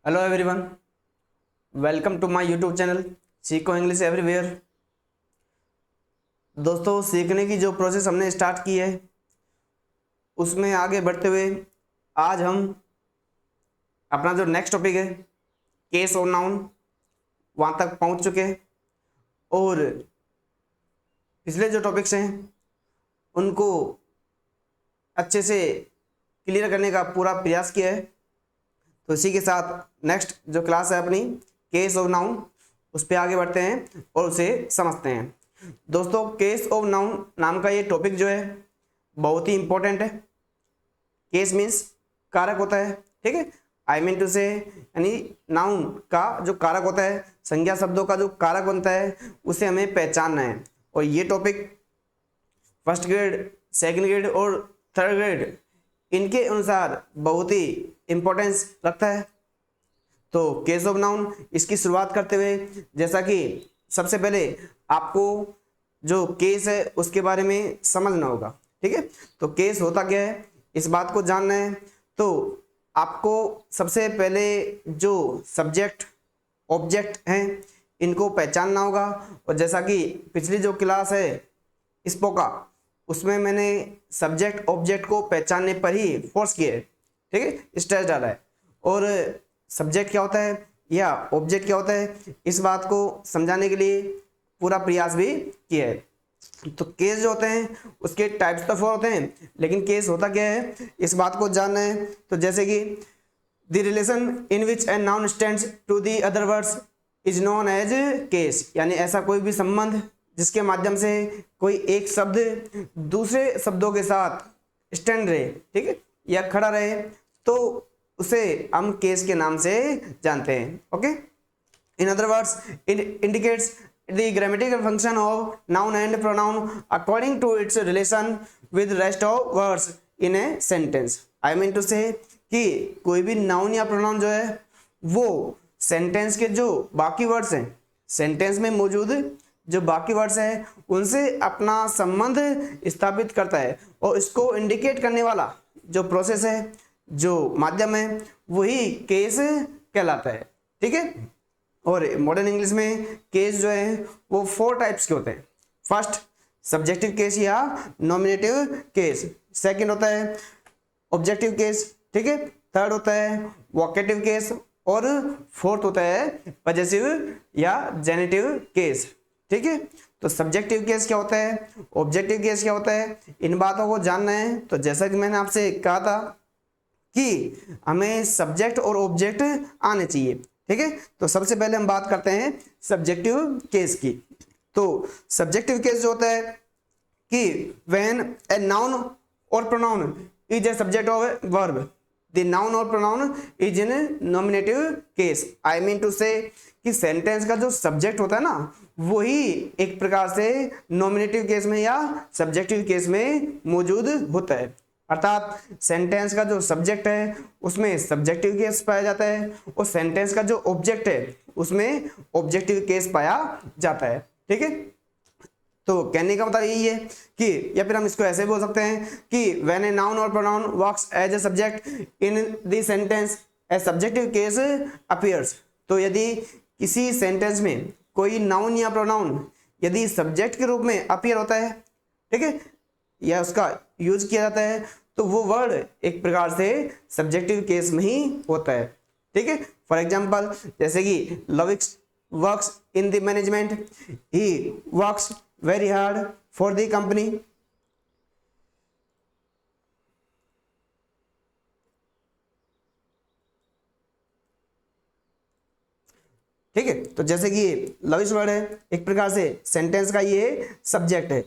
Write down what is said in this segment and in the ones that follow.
Hello everyone, welcome to my YouTube channel सीखो English everywhere. दोस्तों, सीखने की जो प्रोसेस हमने स्टार्ट की है उसमें आगे बढ़ते हुए आज हम अपना जो नेक्स्ट टॉपिक है केस और नाउन वहाँ तक पहुँच चुके हैं और पिछले जो टॉपिक्स हैं उनको अच्छे से क्लियर करने का पूरा प्रयास किया है। तो इसी के साथ नेक्स्ट जो क्लास है अपनी केस ऑफ नाउन उस पर आगे बढ़ते हैं और उसे समझते हैं। दोस्तों, केस ऑफ नाउन नाम का ये टॉपिक जो है बहुत ही इंपॉर्टेंट है। केस मीन्स कारक होता है, ठीक है। आई मीन टू से यानी नाउन का जो कारक होता है, संज्ञा शब्दों का जो कारक बनता है उसे हमें पहचानना है। और ये topic first grade, second grade और थर्ड ग्रेड इनके अनुसार बहुत ही इंपॉर्टेंस रखता है। तो केस ऑफ नाउन इसकी शुरुआत करते हुए जैसा कि सबसे पहले आपको जो केस है उसके बारे में समझना होगा, ठीक है। तो केस होता क्या है इस बात को जानना है तो आपको सबसे पहले जो सब्जेक्ट ऑब्जेक्ट हैं इनको पहचानना होगा। और जैसा कि पिछली जो क्लास है स्पोका उसमें मैंने सब्जेक्ट ऑब्जेक्ट को पहचानने पर ही फोर्स किया है, ठीक है, स्ट्रेस डाला है। और सब्जेक्ट क्या होता है या ऑब्जेक्ट क्या होता है इस बात को समझाने के लिए पूरा प्रयास भी किया है। तो केस जो होते हैं उसके टाइप्स तो 4 होते हैं, लेकिन केस होता क्या है इस बात को जानना है। तो जैसे कि the relation in which a noun stands to the other words is known as case, यानी ऐसा कोई भी संबंध जिसके माध्यम से कोई एक शब्द दूसरे शब्दों के साथ स्टैंड रहे, ठीक है, या खड़ा रहे, तो उसे हम केस के नाम से जानते हैं। Okay, in other words it indicates the grammatical function of noun and pronoun according to its relation with rest of words in a sentence. I mean to say कि कोई भी नाउन या प्रोनाउन जो है वो सेंटेंस के जो बाकी वर्ड्स हैं, सेंटेंस में मौजूद जो बाकी वर्ड्स हैं उनसे अपना संबंध स्थापित करता है। और इसको इंडिकेट करने वाला जो प्रोसेस है, जो माध्यम है, वही केस कहलाता है, ठीक है। और मॉडर्न इंग्लिश में केस जो है वो 4 टाइप्स के होते हैं। फर्स्ट सब्जेक्टिव केस या नॉमिनेटिव केस, सेकंड होता है ऑब्जेक्टिव केस, ठीक है, थर्ड होता है वोकेटिव केस और फोर्थ होता है पजेसिव या जेनेटिव केस, ठीक है। तो सब्जेक्टिव केस क्या होता है, ऑब्जेक्टिव केस क्या होता है, इन बातों को जानना है। तो जैसा कि मैंने आपसे कहा था कि हमें सब्जेक्ट और ऑब्जेक्ट आने चाहिए, ठीक है। तो सबसे पहले हम बात करते हैं सब्जेक्टिव केस की। तो सब्जेक्टिव केस जो होता है कि व्हेन ए नाउन और pronoun is a subject of verb, the noun और pronoun is in nominative case. I mean to say कि सेंटेंस का जो सब्जेक्ट होता है ना वही एक प्रकार से नॉमिनेटिव केस में या सब्जेक्टिव केस में मौजूद होता है। अर्थात सेंटेंस का जो सब्जेक्ट है उसमें सब्जेक्टिव केस पाया जाता है और सेंटेंस का जो ऑब्जेक्ट है उसमें ऑब्जेक्टिव केस पाया जाता है, ठीक है। तो कहने का मतलब यही है कि, या फिर हम इसको ऐसे बोल सकते हैं कि व्हेन ए नाउन और pronoun works as a subject in the sentence a subjective case appears. तो यदि किसी सेंटेंस में कोई नाउन या प्रोनाउन यदि सब्जेक्ट के रूप में अपीयर होता है, ठीक है, या उसका यूज किया जाता है तो वो वर्ड एक प्रकार से सब्जेक्टिव केस में ही होता है, ठीक है। फॉर एग्जांपल जैसे कि लविक्स works in the management, he works very hard for the company. ठीक है, तो जैसे कि ये लविश वर्ड है एक प्रकार से सेंटेंस का ये सब्जेक्ट है,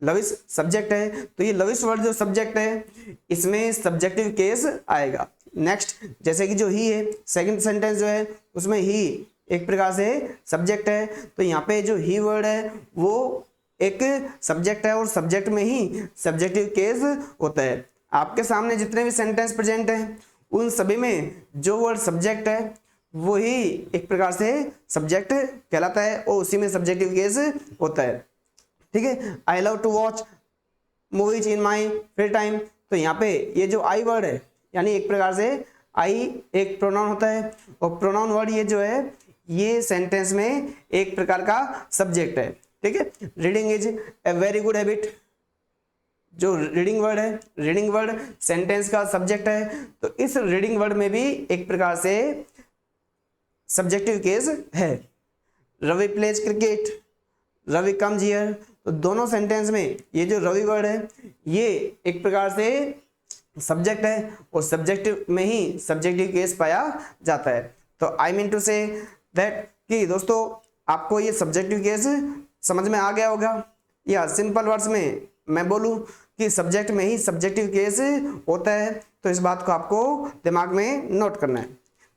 लविश सब्जेक्ट है, तो ये लविश वर्ड जो सब्जेक्ट है इसमें सब्जेक्टिव केस आएगा। नेक्स्ट जैसे कि जो ही है सेकंड सेंटेंस जो है उसमें ही एक प्रकार से सब्जेक्ट है, तो यहाँ पे जो ही वर्ड है वो एक सब्जेक्ट है और सब्जेक्ट में ही सब्जेक्टिव केस होता है। आपके सामने जितने भी सेंटेंस प्रेजेंट हैं उन सभी में जो वर्ड सब्जेक्ट है वही एक प्रकार से सब्जेक्ट कहलाता है और उसी में सब्जेक्टिव केस होता है, ठीक है। I love to watch movies in my free time, तो यहाँ पे ये जो आई वर्ड है यानी एक प्रकार से आई एक प्रोनाउन होता है और प्रोनाउन वर्ड ये जो है ये सेंटेंस में एक प्रकार का सब्जेक्ट है, ठीक है। Reading is a very good habit, जो रीडिंग वर्ड है, रीडिंग वर्ड सेंटेंस का सब्जेक्ट है, तो इस रीडिंग वर्ड में भी एक प्रकार से सब्जेक्टिव केस है। Ravi plays cricket, Ravi comes here, तो दोनों सेंटेंस में ये जो रवि वर्ड है ये एक प्रकार से सब्जेक्ट है और सब्जेक्टिव में ही सब्जेक्टिव केस पाया जाता है। तो I mean to say that कि दोस्तों आपको ये सब्जेक्टिव केस समझ में आ गया होगा, या सिंपल वर्ड्स में मैं बोलूं कि सब्जेक्ट में ही सब्जेक्टिव केस होता है, तो इस बात को आपको दिमाग में नोट करना है।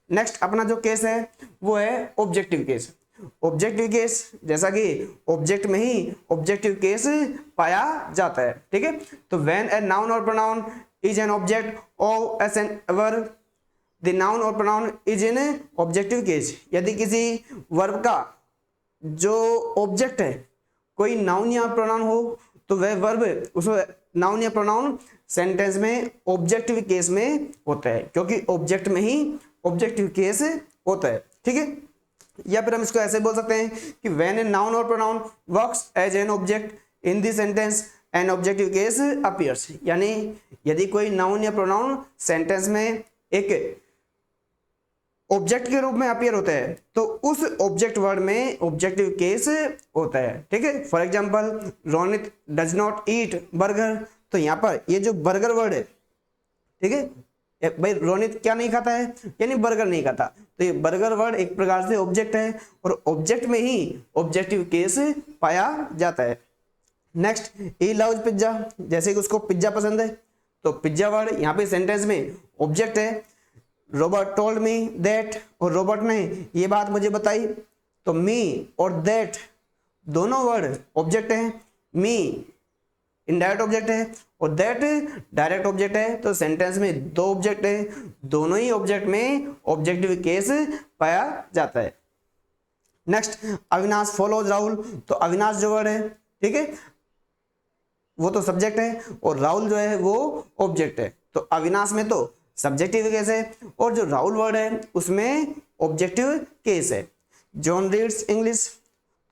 नेक्स्ट अपना जो केस है वो है ऑब्जेक्टिव केस। ऑब्जेक्टिव केस जैसा कि ऑब्जेक्ट में ही ऑब्जेक्टिव केस पाया जाता है, ठीक है। तो व्हेन ए नाउन और pronoun is an object of as an verb, the noun और pronoun is in objective case. यदि किसी वर्ब का जो ऑब्जेक्ट है कोई नाउन या प्रोनाउन हो तो वह वर्ब उस नाउन या प्रोनाउन सेंटेंस में ऑब्जेक्टिव केस में होता है, क्योंकि ऑब्जेक्ट में ही ऑब्जेक्टिव केस होता है, ठीक है। या फिर हम इसको ऐसे बोल सकते हैं कि व्हेन ए नाउन और pronoun works as an object in this sentence an objective case appears, यानी यदि कोई नाउन या प्रोनाउन सेंटेंस में एक ऑब्जेक्ट के रूप में अपीयर होता है तो उस ऑब्जेक्ट वर्ड में ऑब्जेक्टिव केस होता है, ठीक है। For example Ronit does not eat burger, तो यहाँ पर ये जो बर्गर वर्ड है, ठीक है, भाई रोनित क्या नहीं खाता है, यानी बर्गर नहीं खाता, तो ये बर्गर वर्ड एक प्रकार से ऑब्जेक्ट है और ऑब्जेक्ट में ही ऑब्जेक्टिव केस पाया जाता है। नेक्स्ट ही लव्स पिज्जा, जैसे कि उसको पिज्जा पसंद है, तो पिज्जा वर्ड यहाँ पे सेंटेंस में ऑब्जेक्ट है। रॉबर्ट टोल्ड मी दैट, और रॉबर्ट ने ये बात मुझे बताई, तो मी और दैट दोनों वर्ड ऑब्जेक्ट है। मी इनडायरेक्ट ऑब्जेक्ट है और दैट डायरेक्ट ऑब्जेक्ट है, तो सेंटेंस में दो ऑब्जेक्ट है, दोनों ही ऑब्जेक्ट में ऑब्जेक्टिव केस पाया जाता है। नेक्स्ट अविनाश फॉलोज राहुल, तो अविनाश जो वर्ड है, ठीक है, वो तो सब्जेक्ट है और राहुल जो है वो ऑब्जेक्ट है, तो अविनाश में तो सब्जेक्टिव केस है और जो राहुल वर्ड है उसमें ऑब्जेक्टिव केस है। जॉन रीड्स इंग्लिश,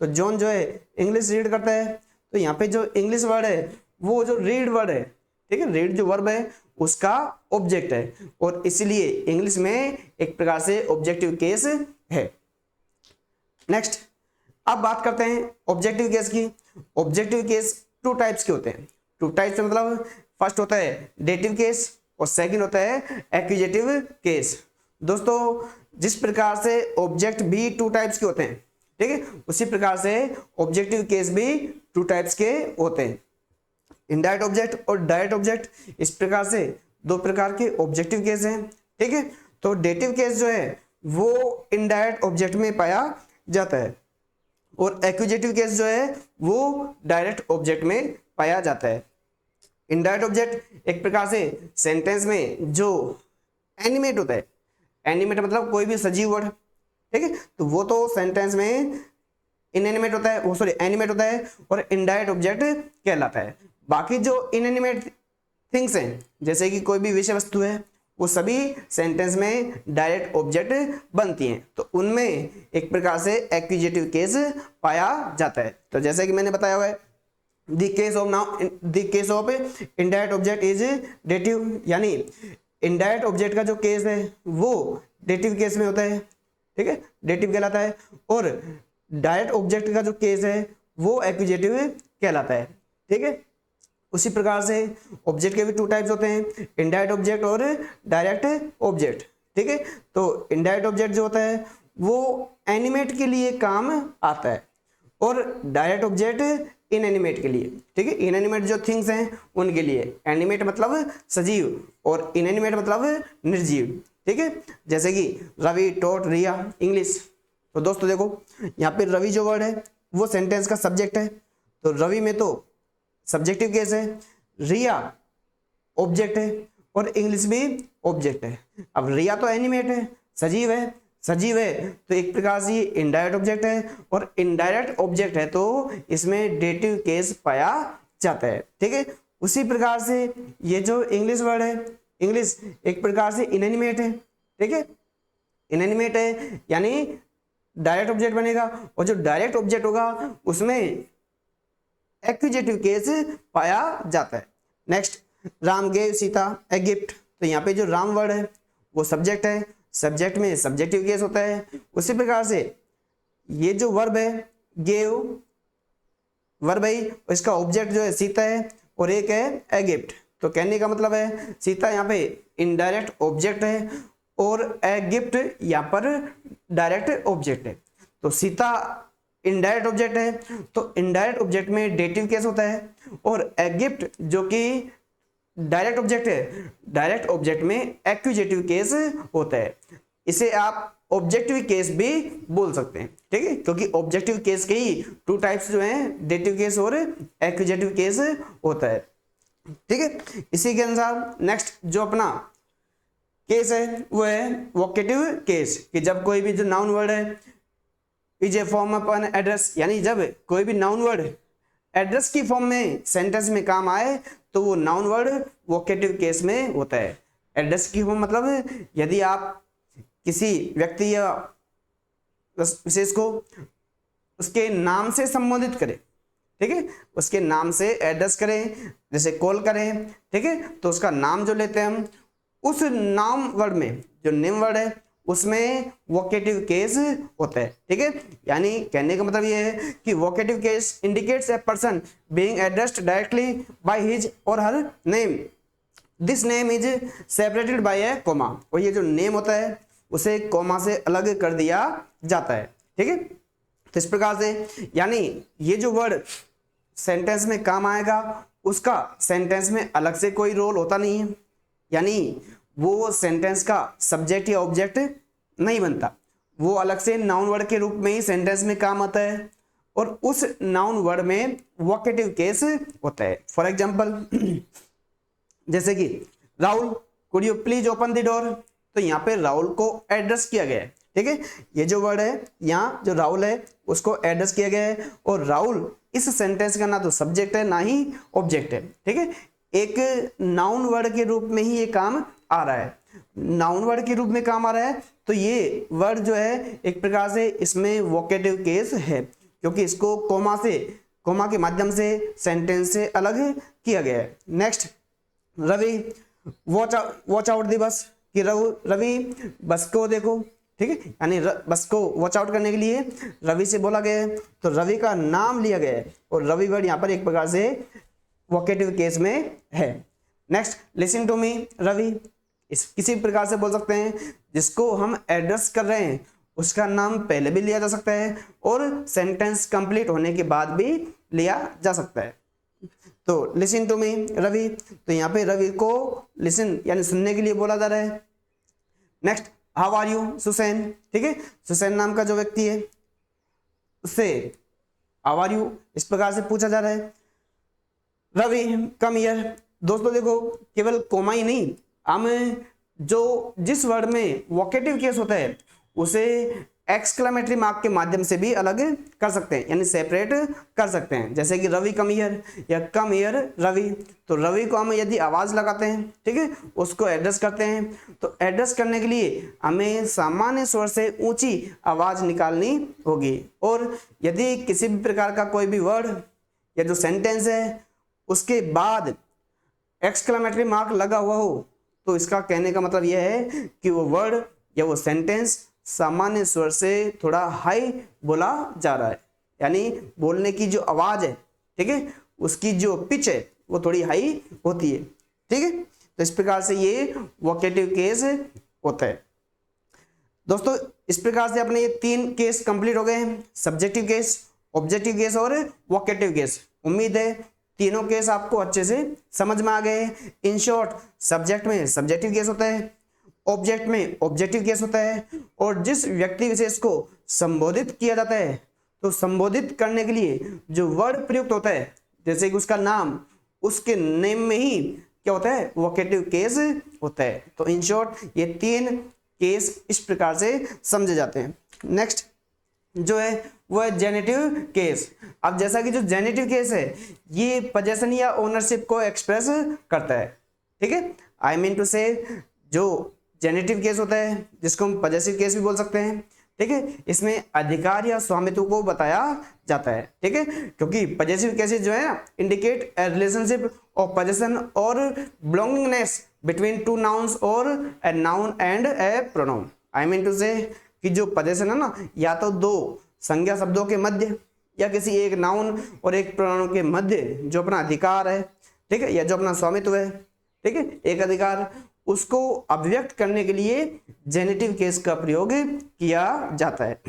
तो जॉन जो है इंग्लिश रीड करता है, तो यहाँ पे जो इंग्लिश वर्ड है वो जो रीड वर्ड है, ठीक है, रीड जो वर्ब है उसका ऑब्जेक्ट है और इसलिए इंग्लिश में एक प्रकार से ऑब्जेक्टिव केस है। नेक्स्ट अब बात करते हैं ऑब्जेक्टिव केस की। ऑब्जेक्टिव केस टू टाइप्स के होते हैं। टू टाइप्स मतलब फर्स्ट होता है डेटिव केस और सेकंड होता है एक्यूजेटिव केस। दोस्तों जिस प्रकार से ऑब्जेक्ट भी टू टाइप्स के होते हैं, ठीक है, उसी प्रकार से ऑब्जेक्टिव केस भी टू टाइप्स के होते हैं, इनडायरेक्ट ऑब्जेक्ट और डायरेक्ट ऑब्जेक्ट। इस प्रकार से दो प्रकार के ऑब्जेक्टिव केस हैं, ठीक है। तो डेटिव केस जो है वो इनडायरेक्ट ऑब्जेक्ट में पाया जाता है और एक्यूजेटिव केस जो है वो डायरेक्ट ऑब्जेक्ट में पाया जाता है। इनडायरेक्ट ऑब्जेक्ट एक प्रकार से सेंटेंस में जो एनिमेट होता है, एनिमेट मतलब कोई भी सजीव वर्ड, ठीक है, तो वो तो सेंटेंस में इनएनिमेट होता है, वो सॉरी एनिमेट होता है और इनडायरेक्ट ऑब्जेक्ट कहलाता है। बाकी जो इनएनिमेट थिंग्स हैं जैसे कि कोई भी विषय वस्तु है वो सभी सेंटेंस में डायरेक्ट ऑब्जेक्ट बनती हैं, तो उनमें एक प्रकार से एक्यूजेटिव केस पाया जाता है। तो जैसे कि मैंने बताया हुआ है the case of indirect object is dative, यानी इनडायरेक्ट ऑब्जेक्ट का जो केस है वो डेटिव केस में होता है, ठीक है, डेटिव कहलाता है, और डायरेक्ट ऑब्जेक्ट का जो केस है वो एक्यूजेटिव कहलाता है, ठीक है। उसी प्रकार से ऑब्जेक्ट के भी टू टाइप्स होते हैं, इनडायरेक्ट ऑब्जेक्ट और डायरेक्ट ऑब्जेक्ट, ठीक है। तो इनडायरेक्ट ऑब्जेक्ट जो होता है वो एनिमेट के लिए काम आता है और डायरेक्ट ऑब्जेक्ट इनएनिमेट के लिए, ठीक है, इनएनिमेट जो थिंग्स हैं उनके लिए। एनिमेट मतलब सजीव और इनएनिमेट मतलब निर्जीव, ठीक है। जैसे कि रवि टॉट रिया इंग्लिश, तो दोस्तों देखो यहाँ पे रवि जो वर्ड है वो सेंटेंस का सब्जेक्ट है, तो रवि में तो सब्जेक्टिव केस है, रिया ऑब्जेक्ट है और इंग्लिश भी ऑब्जेक्ट है। अब रिया तो एनिमेट है, सजीव है, सजीव है तो एक प्रकार से इनडायरेक्ट ऑब्जेक्ट है और इनडायरेक्ट ऑब्जेक्ट है तो इसमें डेटिव केस पाया जाता है, ठीक है। उसी प्रकार से ये जो इंग्लिश वर्ड है, इंग्लिश एक प्रकार से इनएनिमेट है, ठीक है, इनएनिमेट है यानी डायरेक्ट ऑब्जेक्ट बनेगा, और जो डायरेक्ट ऑब्जेक्ट होगा उसमें एक्यूजेटिव केस पाया जाता है। Next, Ram gave Sita a gift, तो यहाँ पे जो राम वर्ड है वो सब्जेक्ट है, सब्जेक्ट में सब्जेक्टिव केस होता है। उसी प्रकार से ये जो वर्ब है गेव वर्ब है, इसका ऑब्जेक्ट जो है सीता है और एक है ए गिफ्ट। तो कहने का मतलब है सीता यहाँ पे इनडायरेक्ट ऑब्जेक्ट है और ए गिफ्ट यहाँ पर डायरेक्ट ऑब्जेक्ट है। तो सीता इनडायरेक्ट ऑब्जेक्ट है, तो इनडायरेक्ट ऑब्जेक्ट में डेटिव केस होता है, और ए गिफ्ट जो कि डायरेक्ट ऑब्जेक्ट है, डायरेक्ट ऑब्जेक्ट में एक्यूजेटिव केस होता है। इसे आप ऑब्जेक्टिव केस भी बोल सकते हैं, ठीक है, क्योंकि ऑब्जेक्टिव केस के ही टू टाइप्स जो हैं, डेटिव केस और एक्यूजेटिव केस होता है, ठीक है। इसी के अनुसार नेक्स्ट जो अपना केस है वो है वोकेटिव केस, कि जब कोई भी जो नाउन वर्ड है is a form of an address, यानी जब कोई भी नाउन वर्ड एड्रेस की फॉर्म में सेंटेंस में काम आए तो वो नाउन वर्ड वोकेटिव केस में होता है। एड्रेस की फॉर्म मतलब यदि आप किसी व्यक्ति या विशेष को उसके नाम से संबोधित करें, ठीक है, उसके नाम से एड्रेस करें, जैसे कॉल करें, ठीक है, तो उसका नाम जो लेते हैं हम, उस नाम वर्ड में जो नेम वर्ड है उसमें वोकेटिव केस होता है, ठीक है। यानी कहने का मतलब ये है कि vocative case indicates a person being addressed directly by his और her name, this name is separated by a comma, और ये जो नेम होता है उसे कोमा से अलग कर दिया जाता है, ठीक है। तो इस प्रकार से यानी ये जो वर्ड सेंटेंस में काम आएगा उसका सेंटेंस में अलग से कोई रोल होता नहीं है, यानी वो सेंटेंस का सब्जेक्ट या ऑब्जेक्ट नहीं बनता, वो अलग से नाउन वर्ड के रूप में ही सेंटेंस में काम आता है, और उस नाउन वर्ड में वोकेटिव केस होता है। फॉर एग्जांपल जैसे कि Rahul could you please open the door, तो यहाँ पे राहुल को एड्रेस किया गया है, ठीक है। ये जो वर्ड है यहाँ जो राहुल है उसको एड्रेस किया गया है, और राहुल इस सेंटेंस का ना तो सब्जेक्ट है ना ही ऑब्जेक्ट है, ठीक है। एक नाउन वर्ड के रूप में ही ये काम आ रहा है, नाउन वर्ड के रूप में काम आ रहा है, तो ये वर्ड जो है एक प्रकार से इसमें वोकेटिव केस है, क्योंकि इसको कोमा के माध्यम से सेंटेंस से अलग किया गया है। Next, Ravi watch out the bus, कि रवि बस को देखो, ठीक है, यानी बस को वॉच आउट करने के लिए रवि से बोला गया है, तो रवि का नाम लिया गया है, और रवि वर्ड यहाँ पर एक प्रकार से वोकेटिव केस में है। Next, listen to me Ravi, इस किसी प्रकार से बोल सकते हैं, जिसको हम एड्रेस कर रहे हैं उसका नाम पहले भी लिया जा सकता है और सेंटेंस कंप्लीट होने के बाद भी लिया जा सकता है। तो लिसन टू मी रवि, तो यहाँ पे रवि को लिसन यानी सुनने के लिए बोला जा रहा है। Next, how are you Susan, ठीक है, सुसैन नाम का जो व्यक्ति है उससे हाउ आर यू इस प्रकार से पूछा जा रहा है। रवि कम हियर, दोस्तों देखो केवल कोमा ही नहीं, हम जो जिस वर्ड में वोकेटिव केस होता है उसे एक्सक्लेमेटरी मार्क के माध्यम से भी अलग कर सकते हैं, यानी सेपरेट कर सकते हैं। जैसे कि रवि कम हियर या कम हियर रवि, तो रवि को हम यदि आवाज लगाते हैं, ठीक है, उसको एड्रेस करते हैं, तो एड्रेस करने के लिए हमें सामान्य स्वर से ऊंची आवाज निकालनी होगी, और यदि किसी भी प्रकार का कोई भी वर्ड या जो सेंटेंस है उसके बाद एक्सक्लेमेटरी मार्क लगा हुआ हो, तो इसका कहने का मतलब यह है कि वो वर्ड या वो सेंटेंस सामान्य स्वर से थोड़ा हाई बोला जा रहा है, यानी बोलने की जो आवाज है, ठीक है, उसकी जो पिच है वो थोड़ी हाई होती है, ठीक है। तो इस प्रकार से ये वोकेटिव केस होता है। दोस्तों इस प्रकार से अपने ये 3 केस कंप्लीट हो गए हैं, सब्जेक्टिव केस, ऑब्जेक्टिव केस और वोकेटिव केस। उम्मीद है तीनों केस आपको अच्छे से समझ में आ गए। इन शॉर्ट, सब्जेक्ट में सब्जेक्टिव केस होता है, ऑब्जेक्ट में ऑब्जेक्टिव केस होता है, और जिस व्यक्ति विशेष को संबोधित किया जाता है तो संबोधित करने के लिए जो वर्ड प्रयुक्त होता है, जैसे कि उसका नाम, उसके नेम में ही क्या होता है, वोकेटिव केस होता है। तो इन शॉर्ट ये 3 केस इस प्रकार से समझे जाते हैं। नेक्स्ट जो है वो है जेनेटिव केस। अब जैसा कि जो जेनेटिव केस है ये पोजेशन या ओनरशिप को एक्सप्रेस करता है, ठीक है। आई मीन टू से जो जेनेटिव केस होता है जिसको हम पजेसिव केस भी बोल सकते हैं, ठीक है। इसमें अधिकार या स्वामित्व को बताया जाता है, ठीक है, क्योंकि पजेसिव केसेस जो है ना indicate a relationship of possession और बिलोंगिंगनेस बिटवीन टू नाउन्स और a noun and a pronoun. I mean to say कि जो पोजेशन है ना या तो दो संज्ञा शब्दों के मध्य या किसी एक नाउन और एक प्रोनाउन के मध्य जो अपना अधिकार है, ठीक है, या जो अपना स्वामित्व है, ठीक है, एक अधिकार, उसको अभिव्यक्त करने के लिए जेनेटिव केस का प्रयोग किया जाता है।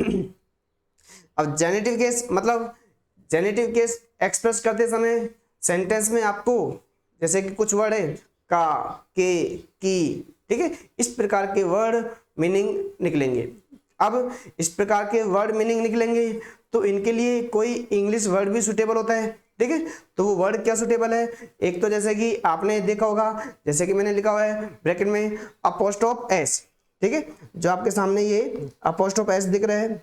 अब जेनेटिव केस मतलब जेनेटिव केस एक्सप्रेस करते समय सेंटेंस में आपको जैसे कि कुछ वर्ड है का, के, की, ठीक है, इस प्रकार के वर्ड मीनिंग निकलेंगे। अब इस प्रकार के वर्ड मीनिंग निकलेंगे तो इनके लिए कोई इंग्लिश वर्ड भी सुटेबल होता है, ठीक है। तो वो वर्ड क्या सुटेबल है, एक तो जैसे कि आपने देखा होगा, जैसे कि मैंने लिखा हुआ है ब्रैकेट में अपोस्ट्रोफ एस, ठीक है, जो आपके सामने ये अपोस्ट्रोफ एस दिख रहा है,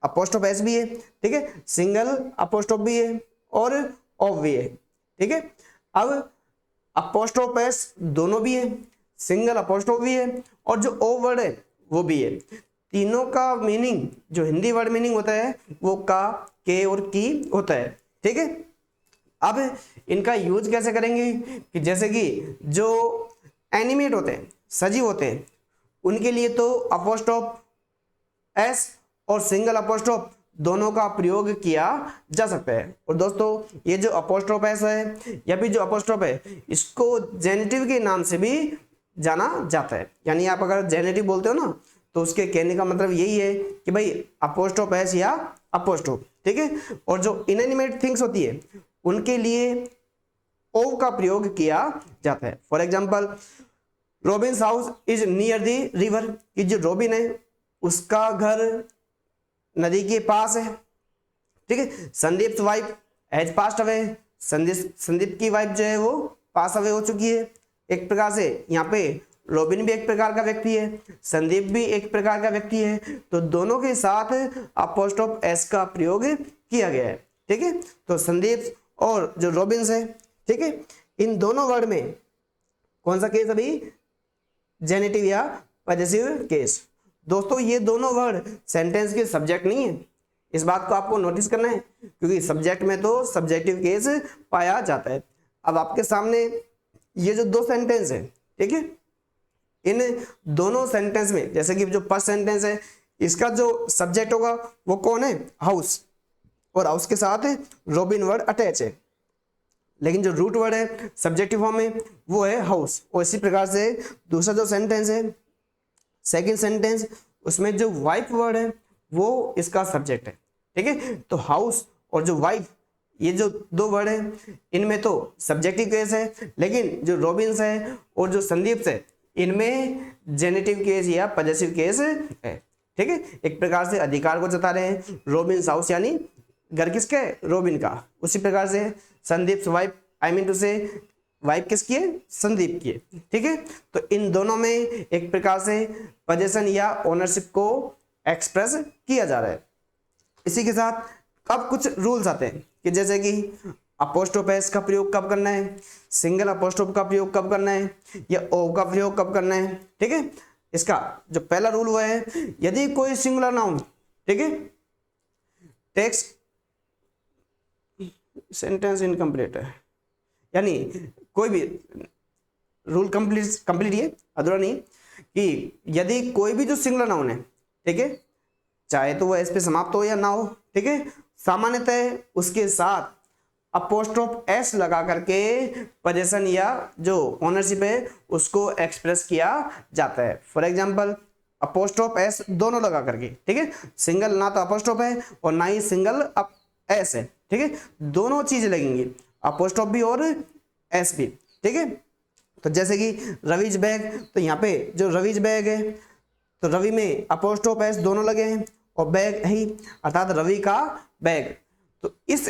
अपोस्ट्रोफ एस भी है, ठीक है, सिंगल अपोस्ट्रोफ भी है और ऑफ भी है, ठीक है। अब अपोस्ट्रोफ एस दोनों भी है, सिंगल अपोस्ट्रोफ भी है और जो ओ वर्ड है वो भी है। तीनों का मीनिंग जो हिंदी वर्ड मीनिंग होता है वो का, के और की होता है, ठीक है। अब इनका यूज कैसे करेंगे कि जैसे कि जो एनिमेट होते हैं, सजीव होते हैं, उनके लिए तो अपोस्ट्रोफ एस और सिंगल अपोस्ट्रोफ दोनों का प्रयोग किया जा सकता है। और दोस्तों ये जो अपोस्ट्रोफ एस है या फिर जो अपोस्ट्रोफ है इसको जेनेटिव के नाम से भी जाना जाता है। यानी आप अगर जेनेटिव बोलते हो ना तो उसके कहने का मतलब यही है कि भाई अपोस्ट्रोफ एस या अपोस्ट्रोफ, ठीक है। और जो इनएनिमेट थिंग्स होती है उनके लिए ओ का प्रयोग किया जाता है। For example Robins house is near the river, कि जो रॉबिन है उसका घर नदी के पास है, ठीक है। Sandeep wife has passed away, Sandeep की वाइफ जो है वो पास अवे हो चुकी है। एक प्रकार से यहाँ पे रॉबिन भी एक प्रकार का व्यक्ति है, संदीप भी एक प्रकार का व्यक्ति है, तो दोनों के साथ अपोस्ट्रोफ एस का प्रयोग किया गया है, ठीक है। तो संदीप और जो रॉबिन्स है, ठीक है, इन दोनों वर्ड में कौन सा केस अभी जेनेटिव या पजेसिव केस। दोस्तों ये दोनों वर्ड सेंटेंस के सब्जेक्ट नहीं है, इस बात को आपको नोटिस करना है, क्योंकि सब्जेक्ट में तो सब्जेक्टिव केस पाया जाता है। अब आपके सामने ये जो दो सेंटेंस है, ठीक है, इन दोनों सेंटेंस में जैसे कि जो फर्स्ट सेंटेंस है इसका जो सब्जेक्ट होगा वो कौन है, हाउस, और हाउस के साथ रॉबिन वर्ड अटैच है, लेकिन जो रूट वर्ड है सब्जेक्टिव फॉर्म में वो है हाउस। और इसी प्रकार से दूसरा जो सेंटेंस है सेकंड सेंटेंस, उसमें जो वाइफ वर्ड है वो इसका सब्जेक्ट है, ठीक है। तो हाउस और जो वाइफ ये जो दो वर्ड है इनमें तो सब्जेक्टिव केस है, लेकिन जो रॉबिन्स है और जो संदीप है इनमें जेनेटिव केस या पजेसिव केस है, ठीक है। एक प्रकार से अधिकार को जता रहे हैं, रॉबिन्स हाउस यानी घर किसका है, रॉबिन का। उसी प्रकार से Sandeep wife, I mean to say wife किसकी है, संदीप की है, ठीक है। तो इन दोनों में एक प्रकार से पोजेशन या ओनरशिप को एक्सप्रेस किया जा रहा है। इसी के साथ अब कुछ रूल्स आते हैं कि जैसे कि अपोस्ट्रोफ एस का प्रयोग कब करना है, सिंगल अपोस्ट्रोफ का प्रयोग कब करना है, या ओ का प्रयोग कब करना है, ठीक है। इसका जो पहला रूल वो है, यदि कोई सिंगुलर नाउन, ठीक है, टेक्स्ट सेंटेंस इनकम्प्लीट है, यानी कोई भी रूल कंप्लीट ये अधूरा नहीं, कि यदि कोई भी जो सिंगुलर नाउन है, ठीक है, चाहे तो वो एस पे समाप्त हो या ना हो, ठीक है, सामान्यतः उसके साथ अपोस्ट्रोफ एस लगा करके पोजेशन या जो ओनरशिप है उसको एक्सप्रेस किया जाता है। फॉर एग्जांपल अपोस्ट्रोफ एस दोनों लगा करके, ठीक है, सिंगल ना तो अपोस्ट्रोफ है और ना ही सिंगल एस है, ठीक है, दोनों चीज लगेंगी, अपोस्ट्रोफ भी और एस भी, ठीक है। तो जैसे कि रवीज बैग, तो यहाँ पे जो रवीज बैग है तो रवि में अपोस्ट्रोफ एस दोनों लगे हैं और बैग ही अर्थात रवि का बैग। तो इस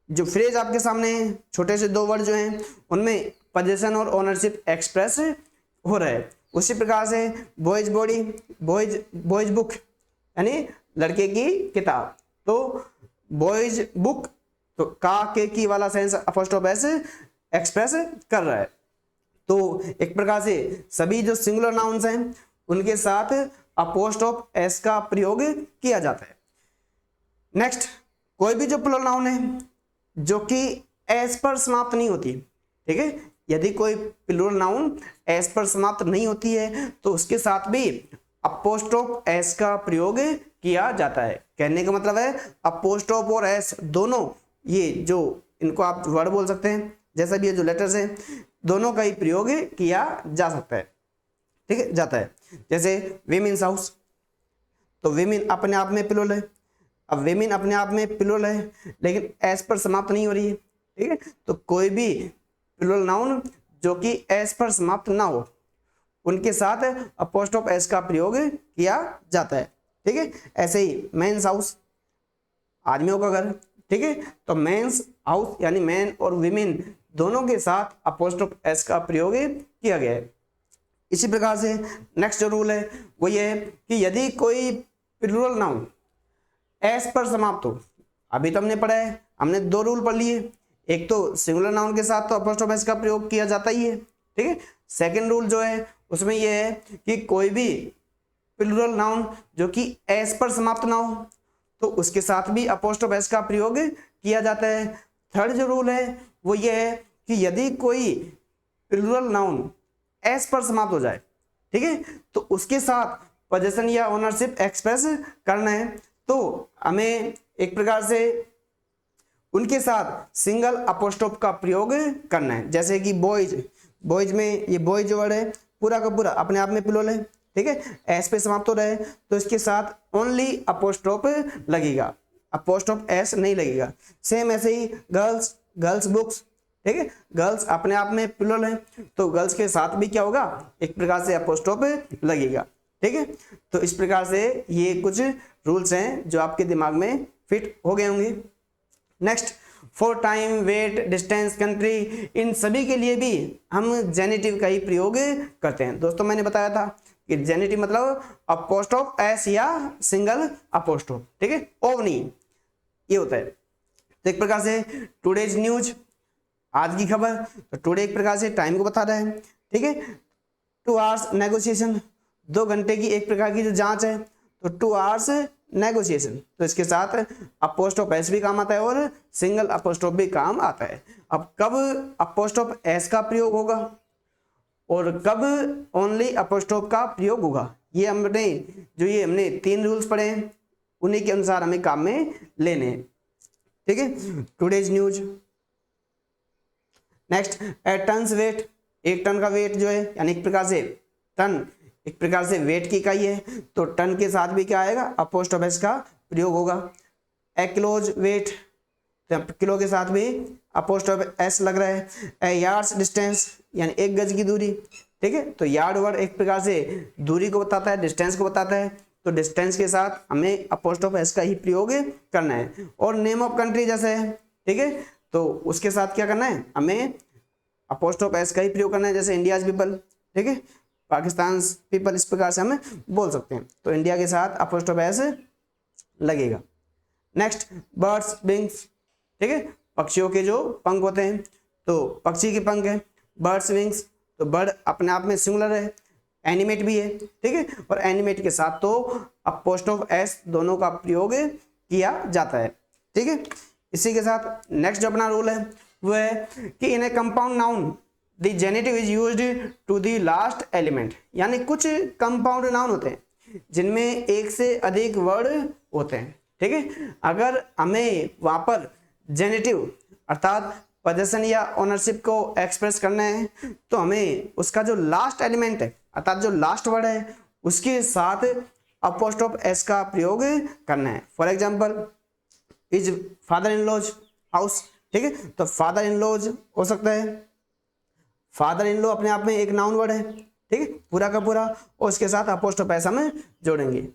जो फ्रेज आपके सामने है, छोटे से दो वर्ड जो हैं उनमें पोजेशन और ओनरशिप एक्सप्रेस हो रहा है। उसी प्रकार से बॉयज बॉडी, बॉयज बुक यानी लड़के की किताब, तो बॉयज बुक तो का के की वाला सेंस अपोस्ट्रोफ एस एक्सप्रेस कर रहा है। तो एक प्रकार से सभी जो सिंगुलर नाउन्स हैं उनके साथ अपोस्ट्रोफ एस का प्रयोग किया जाता है। नेक्स्ट, कोई भी जो प्लूरल नाउन है जो कि एस पर समाप्त नहीं होती, ठीक है, यदि कोई प्लूरल नाउन एस पर समाप्त नहीं होती है तो उसके साथ भी अपोस्ट्रोफ एस का प्रयोग किया जाता है। कहने का मतलब है अपोस्ट्रोफ और एस दोनों, ये जो इनको आप वर्ड बोल सकते हैं, जैसा भी ये जो लेटर्स हैं दोनों का ही प्रयोग किया जा सकता है, ठीक है, जाता है। जैसे विमेन्स हाउस, तो विमेन अपने आप में प्लूरल है। अब विमेन अपने आप में प्लूरल है लेकिन एस पर समाप्त नहीं हो रही है, ठीक है, तो कोई भी प्लूरल नाउन जो कि एस पर समाप्त ना हो उनके साथ अपोस्ट्रोफ एस का प्रयोग किया जाता है, ठीक है। ऐसे ही मेंस हाउस, आदमियों का घर, ठीक है, तो मेंस हाउस यानी मैन और विमेन दोनों के साथ अपोस्ट्रोफ एस का प्रयोग किया गया है। इसी प्रकार से नेक्स्ट जो रूल है वो ये है कि यदि कोई प्लूरल नाउन एस पर समाप्त हो, अभी तो हमने पढ़ा है, हमने दो रूल पढ़ लिए, एक तो सिंगुलर नाउन के साथ तो अपोस्ट्रोफ एस का प्रयोग किया जाता ही है, ठीक है। सेकंड रूल जो है उसमें यह है कि कोई भी प्लूरल नाउन जो कि एस पर समाप्त ना हो तो उसके साथ भी अपोस्ट्रोफ एस का प्रयोग किया जाता है। थर्ड जो रूल है वो ये है कि यदि कोई प्लूरल नाउन एस पर समाप्त हो जाए, ठीक है, तो उसके साथ पोजीशन या ओनरशिप एक्सप्रेस करना है तो हमें एक प्रकार से उनके साथ सिंगल अपोस्ट्रोफ का प्रयोग करना है। जैसे कि बॉयज, बॉयज में ये बॉयज जो वर्ड है पूरा का पूरा अपने आप में प्लूरल है, ठीक है, एस पे समाप्त हो रहा है तो इसके साथ ओनली अपोस्ट्रोफ लगेगा, अपोस्ट्रोफ एस नहीं लगेगा। सेम ऐसे ही गर्ल्स, गर्ल्स बुक्स, ठीक है, गर्ल्स अपने आप में प्लूरल है तो गर्ल्स के साथ भी क्या होगा, एक प्रकार से अपोस्ट्रोफ लगेगा, ठीक है। तो इस प्रकार से ये कुछ रूल्स हैं जो आपके दिमाग में फिट हो गए होंगे। Next, for time, weight, distance, country, इन सभी के लिए भी हम जेनिटिव का ही प्रयोग करते हैं। दोस्तों मैंने बताया था कि जेनिटिव मतलब अपोस्ट्रोफ एस या सिंगल अपोस्ट्रोफ, ठीक है, ओव नहीं, ये होता है। तो एक प्रकार से टुडेज न्यूज, आज की खबर, तो टुडे एक प्रकार से टाइम को बता रहा है, ठीक है। 2 आवर्स नेगोशिएशन, 2 घंटे की एक प्रकार की जो जांच है तो 2 आवर्स नेगोशिएशन, तो इसके साथ अपोस्ट्रोफ एस भी काम आता है और सिंगल अपोस्ट्रोफ भी काम आता है। अब कब अपोस्ट्रोफ एस का प्रयोग होगा और कब ओनली अपोस्ट्रोफ का प्रयोग होगा, ये हमने 3 रूल्स पढ़े हैं, उन्हीं के अनुसार हमें काम में लेने हैं, ठीक है। Today's news. Next, eight tons weight, 1 ton का वेट जो है यानी एक प्रकार से टन एक प्रकार से वेट की इकाई है तो टन के साथ भी क्या आएगा, अपोस्ट्रोफ एस का प्रयोग होगा। ए किलोज वेट, तो किलो के साथ भी अपोस्ट्रोफ एस लग रहा है। ए यार्ड्स डिस्टेंस यानी 1 गज की दूरी, ठीक है, तो यार्ड वर्ड एक प्रकार से दूरी को बताता है, डिस्टेंस को बताता है, तो डिस्टेंस के साथ हमें अपोस्ट्रोफ एस का ही प्रयोग करना है। और नेम ऑफ कंट्री जैसे है, ठीक है, तो उसके साथ क्या करना है, हमें अपोस्ट्रोफ एस का ही प्रयोग करना है। जैसे इंडियाज पीपल, ठीक है, पाकिस्तान पीपल, इस प्रकार से हमें बोल सकते हैं, तो इंडिया के साथ अपोस्ट्रोफ एस लगेगा। नेक्स्ट, बर्ड्स विंग्स, ठीक है, पक्षियों के जो पंख होते हैं तो पक्षी के पंख है, बर्ड्स विंग्स, तो बर्ड अपने आप में सिंगुलर है, एनिमेट भी है, ठीक है, और एनिमेट के साथ तो अपोस्ट्रोफ एस दोनों का प्रयोग किया जाता है, ठीक है। इसी के साथ नेक्स्ट जो अपना रूल है वो है कि in a compound noun the genitive is used to the last element, यानी कुछ कंपाउंड नाउन होते हैं जिनमें एक से अधिक वर्ड होते हैं, ठीक है। अगर हमें वहां पर जेनेटिव अर्थात पोजेशन या ओनरशिप को एक्सप्रेस करना है तो हमें उसका जो लास्ट एलिमेंट है अर्थात जो लास्ट वर्ड है उसके साथ अपोस्ट्रोफ एस का प्रयोग करना है। For example, is father in law's house, ठीक है, तो फादर इन लॉज हो सकता है, फादर इन लॉ अपने आप में एक नाउन वर्ड है, ठीक है, पूरा का पूरा, और उसके साथ अपोस्ट्रोफ एस हम जोड़ेंगे।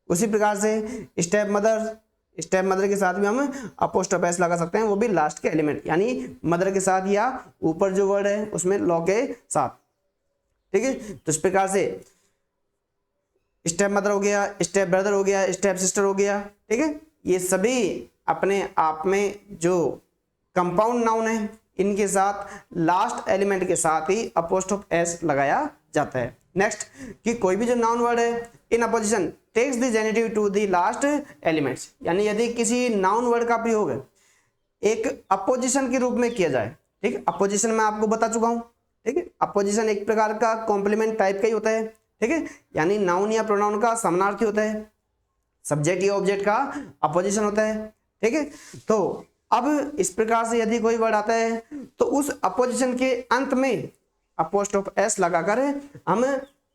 उसी प्रकार से स्टेप मदर, स्टेप मदर के साथ भी हम अपोस्ट्रोफ एस लगा सकते हैं, वो भी लास्ट के एलिमेंट यानी मदर के साथ या ऊपर जो वर्ड है उसमें लॉ के साथ, ठीक है। तो इस प्रकार से स्टेप मदर हो गया, स्टेप ब्रदर हो गया, स्टेप सिस्टर हो गया, ठीक है, ये सभी अपने आप में जो कंपाउंड नाउन है इनके साथ लास्ट एलिमेंट के साथ ही अपोस्ट्रोफ एस लगाया जाता है। नेक्स्ट कि कोई भी जो नाउन वर्ड है in apposition takes the genitive to the last elements, यानी यदि किसी नाउन वर्ड का प्रयोग एक अपोजिशन के रूप में किया जाए, ठीक है, अपोजिशन मैं आपको बता चुका हूं, ठीक है, अपोजिशन एक प्रकार का कॉम्प्लीमेंट टाइप का ही होता है, ठीक है, यानी नाउन या प्रोनाउन का समानार्थी होता है, सब्जेक्ट या ऑब्जेक्ट का अपोजिशन होता है, ठीक है। तो अब इस प्रकार से यदि कोई वर्ड आता है तो उस अपोजिशन के अंत में अपोस्ट्रोफ एस लगाकर हम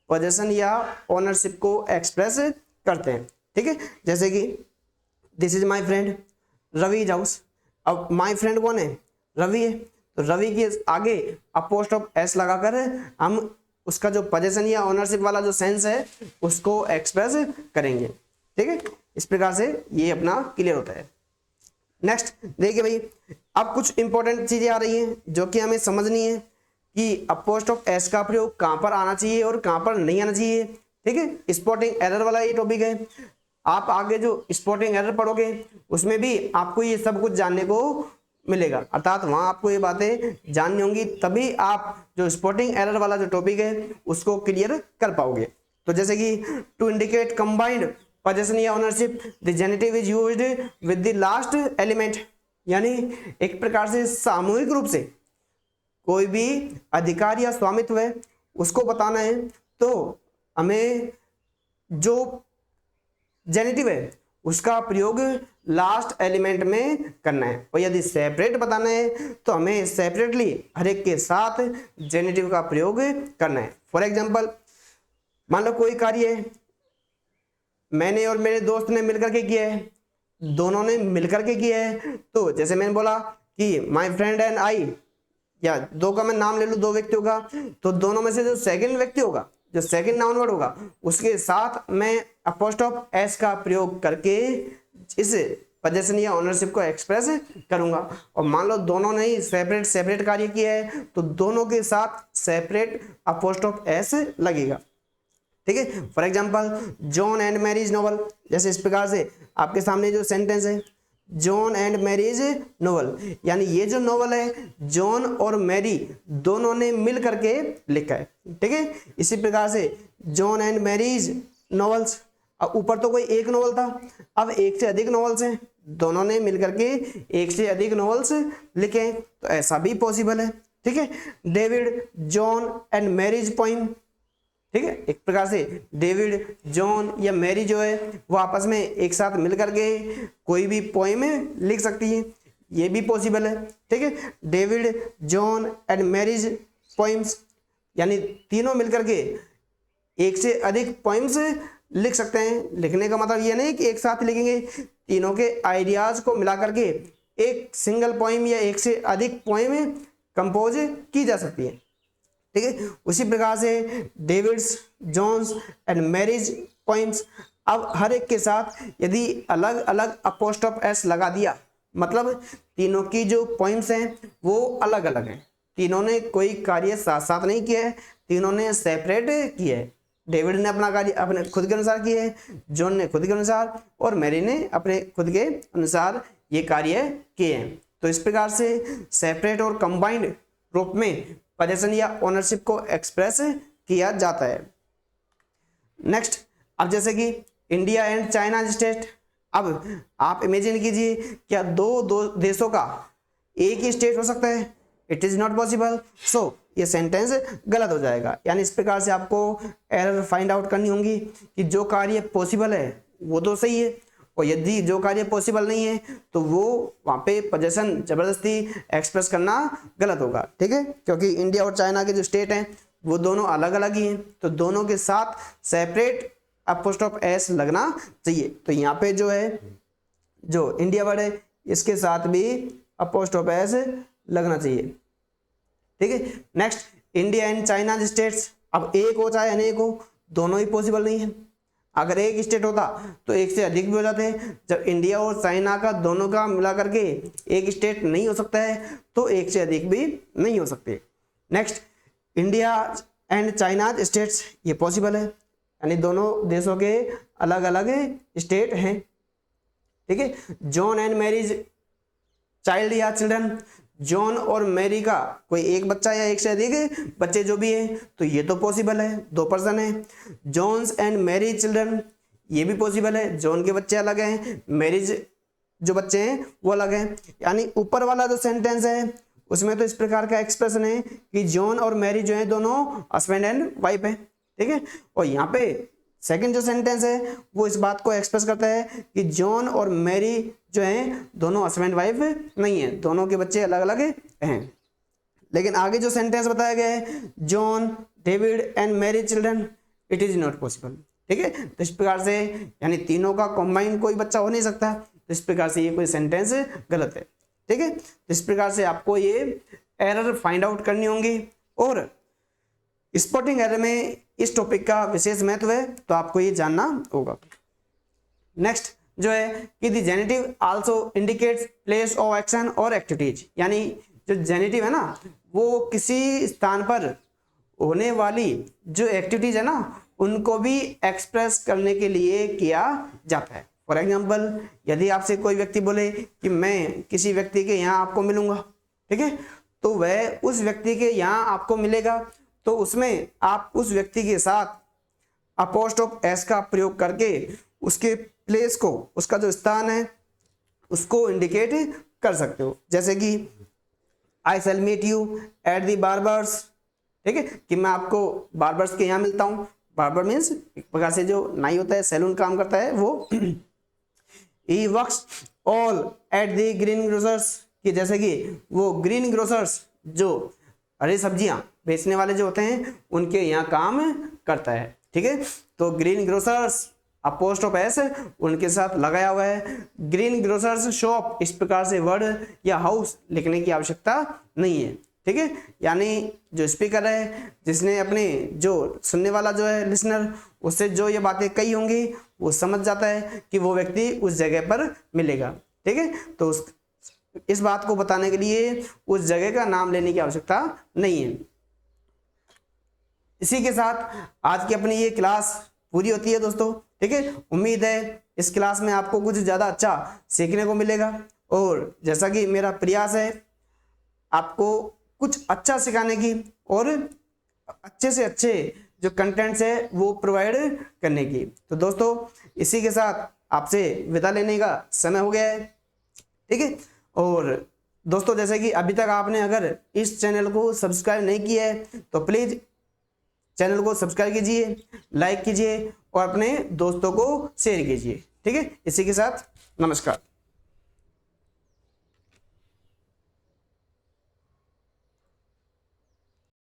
पोजीशन या ओनरशिप को एक्सप्रेस करते हैं, ठीक है। जैसे कि this is my friend Ravi is house, अब माय फ्रेंड कौन है, रवि है, तो रवि के आगे अपोस्ट्रोफ एस लगाकर हम उसका जो पोजीशन या ओनरशिप वाला जो सेंस है उसको एक्सप्रेस करेंगे, ठीक है। इस प्रकार से ये अपना क्लियर होता है। नेक्स्ट देखिए भाई, अब कुछ इंपॉर्टेंट चीजें आ रही हैं जो कि हमें समझनी है कि अपोस्ट्रोफ एस का प्रयोग कहां पर आना चाहिए और कहां पर नहीं आना चाहिए, ठीक है। स्पॉटिंग एरर वाला ये टॉपिक है, आप आगे जो स्पॉटिंग एरर पढ़ोगे उसमें भी आपको ये सब कुछ जानने को मिलेगा, अर्थात वहां आपको ये बातें जाननी होंगी, तभी आप जो स्पॉटिंग एरर वाला जो टॉपिक है उसको क्लियर कर पाओगे। तो जैसे कि टू इंडिकेट कंबाइंड पोजीशन या ownership the genitive is used with the last element, यानी एक प्रकार से सामूहिक रूप से कोई भी अधिकार या स्वामित्व है उसको बताना है तो हमें जो जेनेटिव है उसका प्रयोग लास्ट एलिमेंट में करना है, और यदि सेपरेट बताना है तो हमें सेपरेटली हर एक के साथ जेनेटिव का प्रयोग करना है। फॉर एग्जांपल मान लो कोई कार्य है मैंने और मेरे दोस्त ने मिलकर के किया है, दोनों ने मिलकर के किया है, तो जैसे मैंने बोला कि माय फ्रेंड एंड आई, या दो का मैं नाम ले लूं, दो व्यक्तियों का, तो दोनों में से जो सेकंड व्यक्ति होगा, जो सेकंड नाउन वर्ड होगा, उसके साथ मैं अपोस्ट्रोफ एस का प्रयोग करके इस पोजीशन या ओनरशिप को एक्सप्रेस करूंगा। और मान लो दोनों ने ही सेपरेट सेपरेट कार्य किया है तो दोनों के साथ सेपरेट अपोस्ट्रोफ एस लगेगा, ठीक है। For example John and Mary's novel, जैसे इस प्रकार से आपके सामने जो सेंटेंस है जॉन एंड मैरीज नोवेल, यानी ये जो नोवेल है जॉन और मैरी दोनों ने मिल करके लिखा है, ठीक है। इसी प्रकार से जॉन एंड मैरीज नोवेल्स, अब ऊपर तो कोई एक नोवेल था, अब एक से अधिक नोवेल्स हैं, दोनों ने मिल करके एक से अधिक नोवेल्स लिखे, तो ऐसा भी पॉसिबल है, ठीक है। David John and Mary's poem, ठीक है, एक प्रकार से डेविड जॉन या मैरी जो है वो आपस में एक साथ मिलकर के कोई भी पोएम लिख सकती है, ये भी पॉसिबल है, ठीक है। David John and Mary's poems, यानी तीनों मिलकर के एक से अधिक पोइम्स लिख सकते हैं। लिखने का मतलब ये नहीं कि एक साथ लिखेंगे, तीनों के आइडियाज को मिला करके एक सिंगल पोइम या एक से अधिक पोइम कंपोज की जा सकती है, ठीक है। उसी प्रकार से David's John's and Mary's poems, अब हर एक के साथ यदि अलग अलग अपोस्ट्रोफ एस लगा दिया, मतलब तीनों की जो पोइम्स हैं वो अलग अलग हैं, तीनों ने कोई कार्य साथ साथ नहीं किया है, तीनों ने सेपरेट किया है। डेविड ने अपना कार्य अपने खुद के अनुसार किया है, जॉन ने खुद के अनुसार, और मैरी ने अपने खुद के अनुसार ये कार्य किए हैं। तो इस प्रकार से सेपरेट और कंबाइंड रूप में पोजीशन या ओनरशिप को एक्सप्रेस किया जाता है। नेक्स्ट, अब जैसे कि इंडिया एंड चाइना स्टेट, अब आप इमेजिन कीजिए क्या दो देशों का एक ही स्टेट हो सकता है? It is not possible. So ये सेंटेंस गलत हो जाएगा, यानी इस प्रकार से आपको एरर फाइंड आउट करनी होगी कि जो कार्य पॉसिबल है वो तो सही है, और यदि जो कार्य पॉसिबल नहीं है तो वो वहाँ पे पोजीशन जबरदस्ती एक्सप्रेस करना गलत होगा, ठीक है। क्योंकि इंडिया और चाइना के जो स्टेट हैं वो दोनों अलग अलग ही हैं, तो दोनों के साथ सेपरेट अपोस्ट्रोफ एस लगना चाहिए। तो यहाँ पे जो है जो इंडिया वर्ड है इसके साथ भी अपोस्ट्रोफ एस लगना चाहिए, ठीक है। Next, India and China states, अब एक हो चाहे अनेक हो दोनों ही पॉसिबल नहीं है। अगर एक स्टेट होता तो एक से अधिक भी हो जाते हैं, जब इंडिया और चाइना का दोनों का मिला करके एक स्टेट नहीं हो सकता है तो एक से अधिक भी नहीं हो सकते। Next, India and China states, ये पॉसिबल है, यानी दोनों देशों के अलग अलग स्टेट हैं, ठीक है। जॉन एंड मैरीज चाइल्ड या चिल्ड्रन, जॉन और मैरी का कोई एक बच्चा या एक से अधिक बच्चे जो भी हैं, तो ये तो पॉसिबल है, 2 पर्सन है। जॉन्स एंड मैरी चिल्ड्रन, ये भी पॉसिबल है, जॉन के बच्चे अलग हैं, मैरी जो बच्चे हैं वो अलग हैं। यानी ऊपर वाला जो सेंटेंस है उसमें तो इस प्रकार का एक्सप्रेशन है कि जॉन और मैरी जो है दोनों हस्बैंड एंड वाइफ है, ठीक है। और यहाँ पे सेकंड जो सेंटेंस है वो इस बात को एक्सप्रेस करता है कि जॉन और मैरी जो हैं दोनों हस्बैंड वाइफ नहीं है, दोनों के बच्चे अलग अलग हैं। लेकिन आगे जो सेंटेंस बताया गया है, John David and Mary children, it is not possible, ठीक है। तो इस प्रकार से यानी तीनों का कॉम्बाइन कोई बच्चा हो नहीं सकता, तो इस प्रकार से ये कोई सेंटेंस गलत है, ठीक है। तो इस प्रकार से आपको ये एरर फाइंड आउट करनी होंगी। और स्पॉटिंग एरर में इस टॉपिक का विशेष महत्व है, तो आपको ये जानना होगा। नेक्स्ट जो है कि the generative also indicates place of action और एक्टिविटीज, यानी जो जेनेटिव है ना वो किसी स्थान पर होने वाली जो एक्टिविटीज है ना उनको भी एक्सप्रेस करने के लिए किया जाता है। फॉर एग्जाम्पल, यदि आपसे कोई व्यक्ति बोले कि मैं किसी व्यक्ति के यहाँ आपको मिलूंगा, ठीक है, तो वह उस व्यक्ति के यहाँ आपको मिलेगा, तो उसमें आप उस व्यक्ति के साथ अपोस्ट्रोफ एस का प्रयोग करके उसके प्लेस को, उसका जो स्थान है उसको इंडिकेट कर सकते हो। जैसे कि I shall meet you at the barber's, ठीक है, कि मैं आपको बार्बर्स के यहाँ मिलता हूँ। बार्बर मीन्स एक प्रकार से जो नाई होता है, सैलून काम करता है वो। He works all at the green grocers, कि जैसे कि वो ग्रीन ग्रोसर्स जो हरी सब्जियां बेचने वाले जो होते हैं उनके यहाँ काम करता है, ठीक है। तो ग्रीन ग्रोसर्स अपोस्ट्रोफ एस उनके साथ लगाया हुआ है। ग्रीन ग्रोसर्स शॉप, इस प्रकार से वर्ड या हाउस लिखने की आवश्यकता नहीं है, ठीक है। यानी जो स्पीकर है, जिसने अपने जो सुनने वाला जो है लिसनर, उससे जो ये बातें कही होंगी वो समझ जाता है कि वो व्यक्ति उस जगह पर मिलेगा, ठीक है। तो इस बात को बताने के लिए उस जगह का नाम लेने की आवश्यकता नहीं है। इसी के साथ आज की अपनी ये क्लास पूरी होती है दोस्तों, ठीक है। उम्मीद है इस क्लास में आपको कुछ ज़्यादा अच्छा सीखने को मिलेगा, और जैसा कि मेरा प्रयास है आपको कुछ अच्छा सिखाने की और अच्छे से अच्छे जो कंटेंट्स है वो प्रोवाइड करने की। तो दोस्तों इसी के साथ आपसे विदा लेने का समय हो गया है, ठीक है। और दोस्तों जैसे कि अभी तक आपने अगर इस चैनल को सब्सक्राइब नहीं किया है तो प्लीज़ चैनल को सब्सक्राइब कीजिए, लाइक कीजिए और अपने दोस्तों को शेयर कीजिए, ठीक है। इसी के साथ नमस्कार।